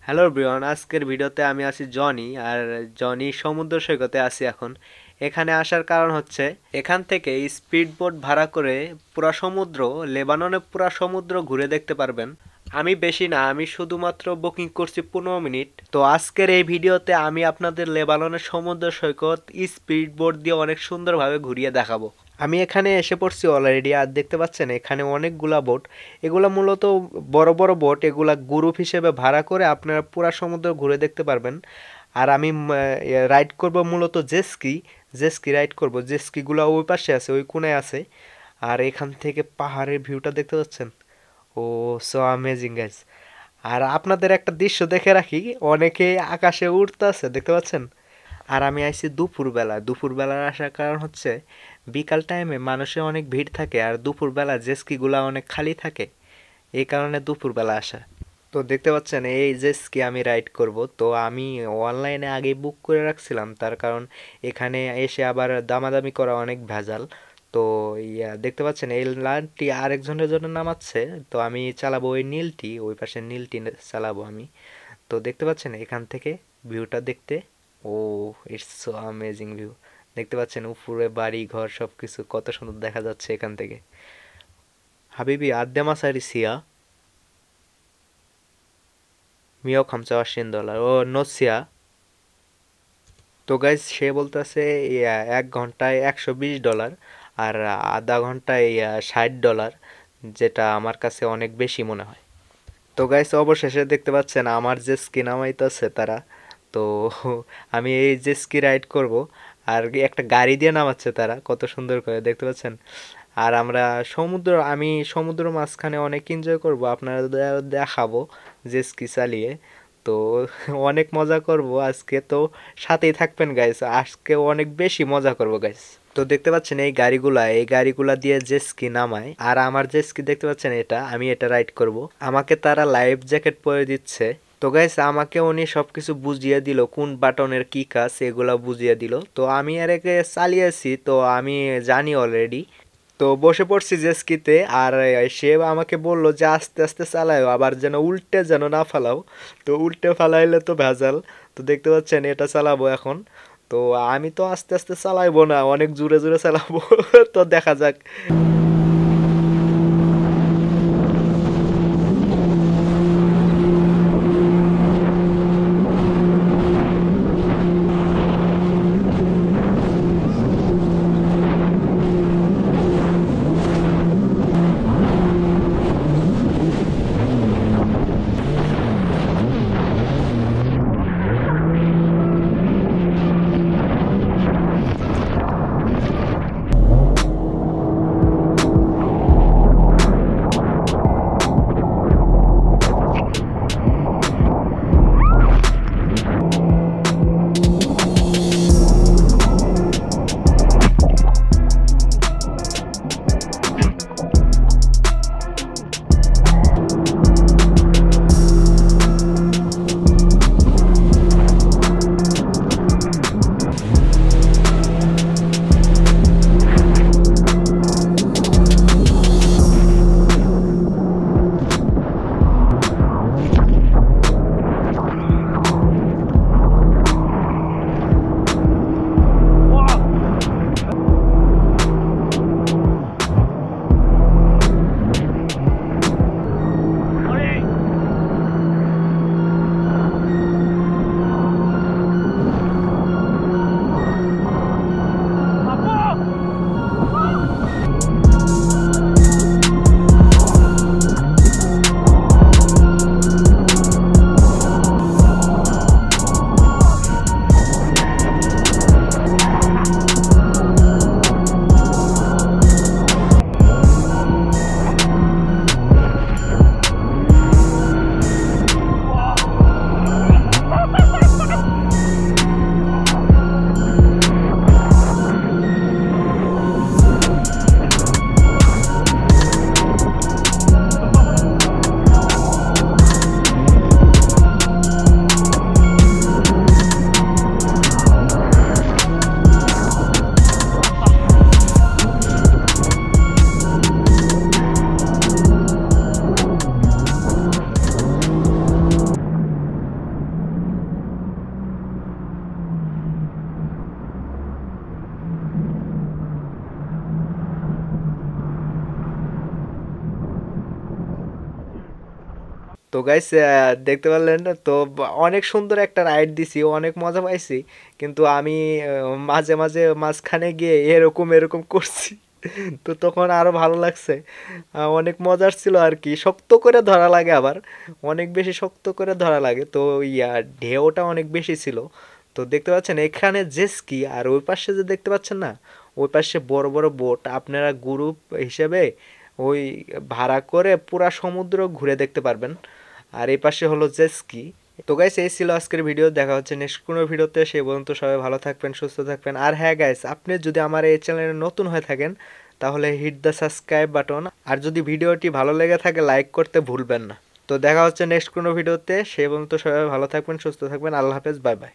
Hello everyone, আজকের ভিডিওতে আমি আছি জনি। আর জনি সমুদ্র সৈকতে আছি এখন। এখানে আসার কারণ হচ্ছে এখান থেকে স্পিড বোট ভাড়া করে পুরা সমুদ্র, লেবাননে পুরা সমুদ্র ঘুরে দেখতে পারবেন। আমি বেশি না, আমি শুধুমাত্র বুকিং করছি 15 মিনিট। তো আজকের এই ভিডিওতে আমি আপনাদের লেবাননের সমুদ্র সৈকত স্পিড বোট দিয়ে অনেক সুন্দরভাবে ঘুরিয়ে দেখাবো। আমি এখানে এসে পড়ছি অলরেডি, আর দেখতে পাচ্ছেন এখানে অনেকগুলা বোট। এগুলা মূলত বড় বড় বোট, এগুলা গ্রুপ হিসেবে ভাড়া করে আপনারা পুরা সমুদ্র ঘুরে দেখতে পারবেন। আর আমি রাইড করব মূলত জেস্কি। জেস্কি রাইড করব, জেস্কিগুলো ওই পাশে আছে, ওই কোণায় আছে। আর এখান থেকে পাহাড়ের ভিউটা দেখতে পাচ্ছেন। ও, সো অ্যামেজিং গাইস। আর আপনাদের একটা দৃশ্য দেখে রাখি, অনেকে আকাশে উড়তেছে দেখতে পাচ্ছেন। আর আমি আইছি দুপুরবেলা। দুপুরবেলার আসার কারণ হচ্ছে বিকাল টাইমে মানুষের অনেক ভিড় থাকে, আর দুপুরবেলা জেস্কিগুলা অনেক খালি থাকে। এই কারণে দুপুরবেলা আসা। তো দেখতে পাচ্ছেন এই জেস্কি আমি রাইড করব। তো আমি অনলাইনে আগে বুক করে রাখছিলাম, তার কারণ এখানে এসে আবার দামাদামি করা অনেক ভেজাল। তো দেখতে পাচ্ছেন এই লাইনটি আরেকজনের জন্য নামাচ্ছে। তো আমি চালাবো ওই নীলটি, ওই পাশে নীলটি চালাবো আমি। তো দেখতে পাচ্ছেন এখান থেকে ভিউটা দেখতে, ও, ইটস সো অ্যামেজিং ভিউ। দেখতে পাচ্ছেন উপরে বাড়ি ঘর সবকিছু কত সুন্দর দেখা যাচ্ছে এখান থেকে। হাবিবি আদ্যা মাসারি সিয়া মিও $25 ও নসিয়া। তো গাইজ সে বলতেছে $1 ঘন্টায় $120, আর আধা ঘন্টায় $60, যেটা আমার কাছে অনেক বেশি মনে হয়। তো গাইস অবশেষে দেখতে পাচ্ছেন আমার যে স্কি নামাইতেছে তারা। তো আমি এই যে স্কি রাইড করব, আর একটা গাড়ি দিয়ে নামাচ্ছে তারা, কত সুন্দর করে দেখতে পাচ্ছেন। আর আমি সমুদ্র মাঝখানে অনেক এনজয় করব, আপনারা দেখাবো যে স্কি চালিয়ে। তো অনেক মজা করব আজকে। তো সাথেই থাকবেন গাইস, আজকে অনেক বেশি মজা করব গাইস। তো দেখতে পাচ্ছেন এই গাড়িগুলা দিয়ে জেস্কি নামায়, আর আমার জেস্কি দেখতে পাচ্ছেন এটা, আমি এটা রাইড করব। আমাকে তারা লাইফ জ্যাকেট পরে দিচ্ছে। তো গাইস আমাকে উনি সবকিছু বুঝিয়ে দিল, কোন বাটনের কি কাজ এগুলা বুঝিয়ে দিল। তো আমি এর আগে চালিয়েছি, তো আমি জানি অলরেডি। তো বসে পড়ছি জেস্কিতে, আর সে আমাকে বলল যে আস্তে আস্তে চালাও, আবার যেন উল্টে যেন না ফালাও। তো উল্টে ফালাইলে তো ভেজাল। তো দেখতে পাচ্ছেন এটা চালাবো এখন। তো আমি তো আস্তে আস্তে চালাইবো না, অনেক জোরে জোরে চালাবো। তো দেখা যাক। তো গাইস দেখতে পারলেন তো অনেক সুন্দর একটা রাইড দিছি, অনেক মজা পাইছি। কিন্তু আমি মাঝে মাঝে মাঝখানে গিয়ে এরকম এরকম করছি। তো তখন আরো ভালো লাগছে। অনেক মজার ছিল আর কি। শক্ত করে ধরা লাগে, আবার অনেক বেশি শক্ত করে ধরা লাগে। তো ঢেউটা অনেক বেশি ছিল। তো দেখতে পাচ্ছেন এখানে জেসকি, আর ওই পাশে যে দেখতে পাচ্ছেন না, ওই পাশে বড় বড় বোট। আপনারা গ্রুপ হিসেবে ওই ভাড়া করে পুরা সমুদ্র ঘুরে দেখতে পারবেন। আর এই পাশে হলো জেসকি। তো গাইস এই ছিল আজকের ভিডিও। দেখা হচ্ছে নেক্সট কোনো ভিডিওতে। সেই পর্যন্ত সবাই ভালো থাকবেন, সুস্থ থাকবেন। আর হ্যাঁ গাইস, আপনি যদি আমার এই চ্যানেলে নতুন হয়ে থাকেন তাহলে হিট দ্য সাবস্ক্রাইব বাটন। আর যদি ভিডিওটি ভালো লেগে থাকে লাইক করতে ভুলবেন না। তো দেখা হচ্ছে নেক্সট কোনো ভিডিওতে। সেই পর্যন্ত সবাই ভালো থাকবেন, সুস্থ থাকবেন। আল্লাহ হাফেজ, বাই বাই।